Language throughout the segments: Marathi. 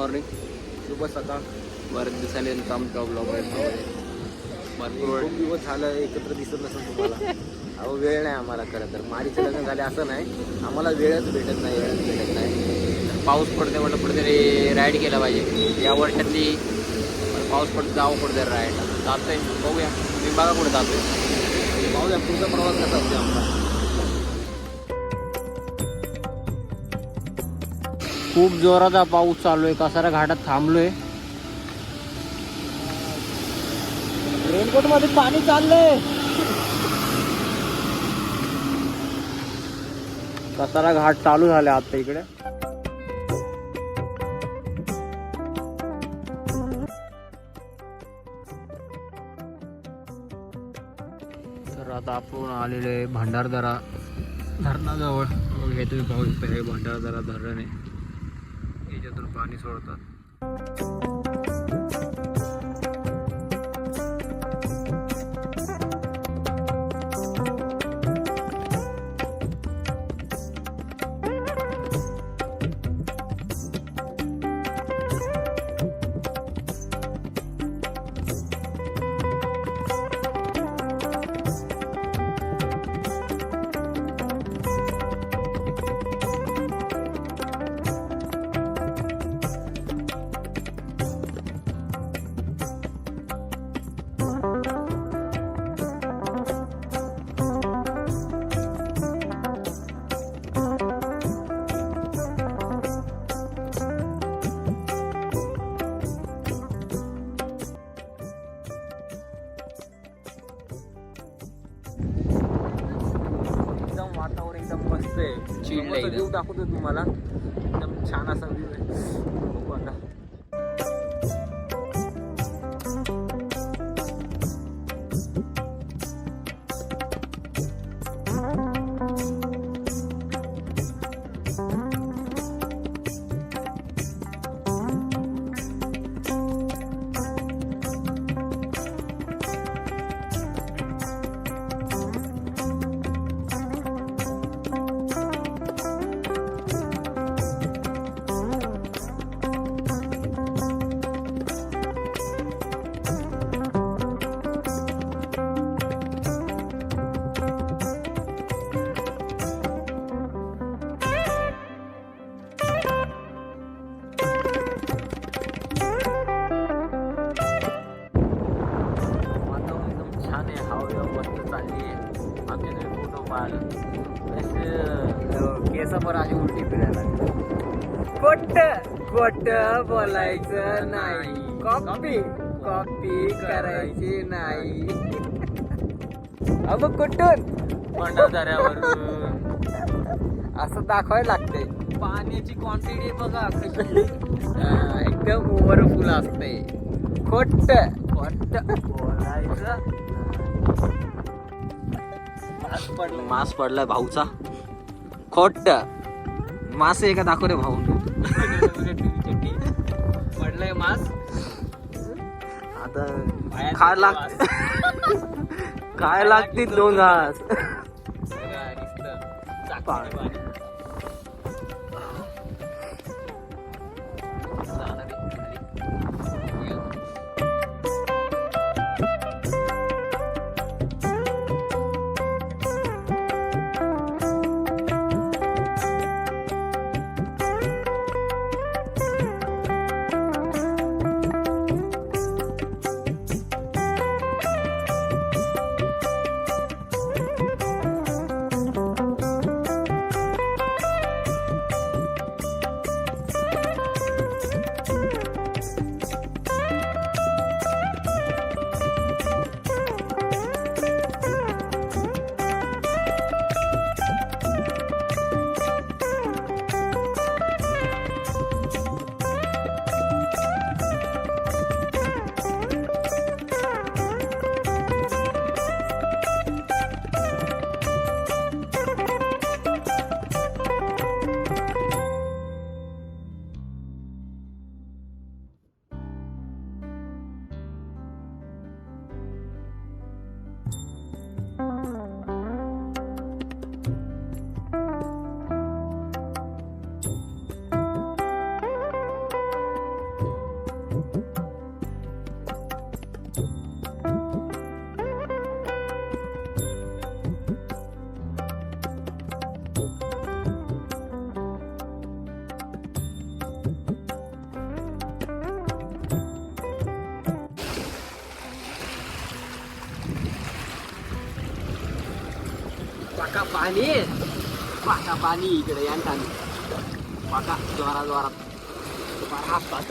मॉर्निंग, शुभ सकाळ. बरेच दिवसांनी आमचा ब्लॉग भरपूर खूप दिवस झालं एकत्र दिसत नसेल तुम्हाला. अहो वेळ नाही आम्हाला खरं तर. मारीचं लग्न झाले असं नाही, आम्हाला वेळच भेटत नाही. पाऊस पडते म्हटलं कुठेतरी राईड केला पाहिजे. या वर्षातली पाऊस पडतो जावं कुठेतरी राईड जातोय. बघूया मी बघा कुठे जातोय. पाहूया पुढचा प्रवास कसा असतो आमचा. खूप जोराचा पाऊस चालू आहे. कसारा घाटात थांबलोय. रेनकोट मध्ये पाणी चाललंय. कसारा घाट चालू झाला आता इकडे. तर आता आपण आलेलो आहे भंडारदरा धरणाजवळ. हे तुम्ही पाहू शकता, हे भंडारदरा धरण आहे. याच्यातून पाणी सोडतात. वातावरण एकदम मस्त आहे. चिल्ड आहे एकदम. व्ह्यू दाखवतो तुम्हाला. एकदम छान असा व्ह्यू आहे. बघू आता. केस पर आधी उलटी फिरायला. खोट बोलायचं नाही. कॉपी करायची नाही. अब कुठून भंडारदऱ्यावरून असं दाखवायला लागते. पाण्याची क्वांटिटी बघा कशी. एकदम ओव्हरफुल असते. खोट बोलायचं. मास पडलाय भाऊचा. खोट मास आहे का दाखव रे भाऊ. पडलंय मास. आता काय लागतील 2 घास. पाका पाणी पाका पाणी इकडे या पाणी पाका जोरात जोरात हात पाहत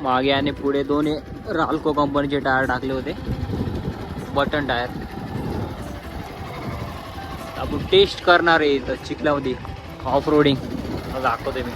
मागे आणि पुढे दोन राल्को कंपनीचे टायर टाकले होते, बटन टायर. आपण टेस्ट करणार आहे इथं चिखलामध्ये ऑफ रोडिंग दाखवते मी.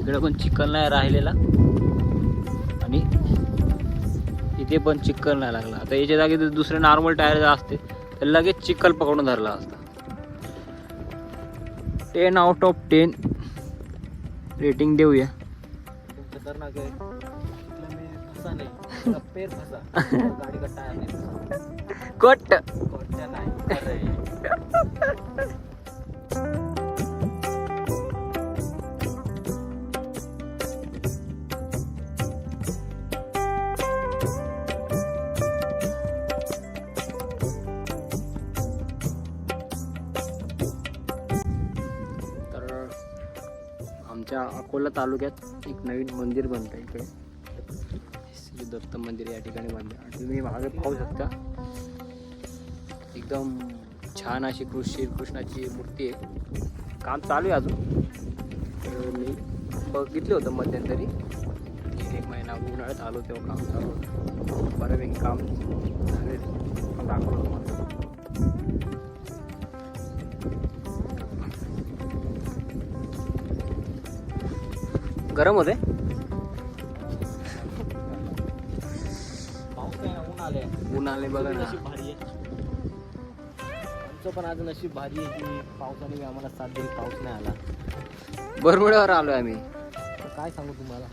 इकडे पण चिखल नाही राहिलेला आणि इथे पण चिखल नाही लागला. आता याच्या जागी जर दुसरे नॉर्मल टायर जर असते तर लगेच चिखल पकडून धरला असता. 10 out of 10 रेटिंग देऊया. खतरनाक आहे. मी फसा नाही पेर फसा गाडी का टायर नाही कट कोणत्या नाही अरे. आमच्या अकोला तालुक्यात एक नवीन मंदिर बनतं इकडे, श्री दत्त मंदिर या ठिकाणी बनतं. आणि तुम्ही मागे पाहू शकता एकदम छान अशी श्रीकृष्णाची मूर्ती आहे. काम चालू आहे अजून. मी बघितलं होतं मध्यंतरी 1 महिना उन्हाळ्यात आलो तेव्हा काम चालू होतं. बऱ्यापैकी काम झाले दाखवलं मला. गरम होते पाऊस काय ना ऊन आले बघा ना. नशीब भारी आहे. आमचं पण आज नशीब भारी आहे की पावसाने बी आम्हाला साथ दिली, पाऊस नाही आला. बरमुड्यावर आलोय आम्ही. तर काय सांगू तुम्हाला.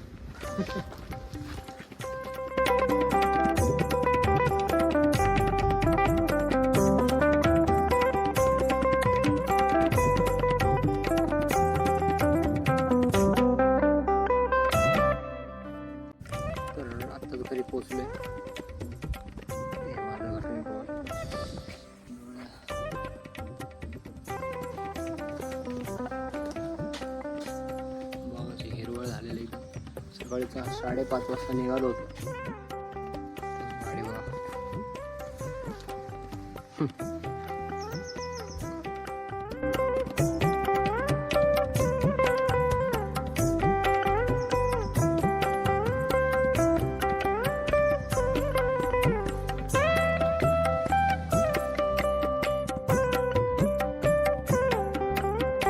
तर आता घरी पोचलोय. हिरवळ झालेली. सकाळी 5:30 वाजता निघालो होतो.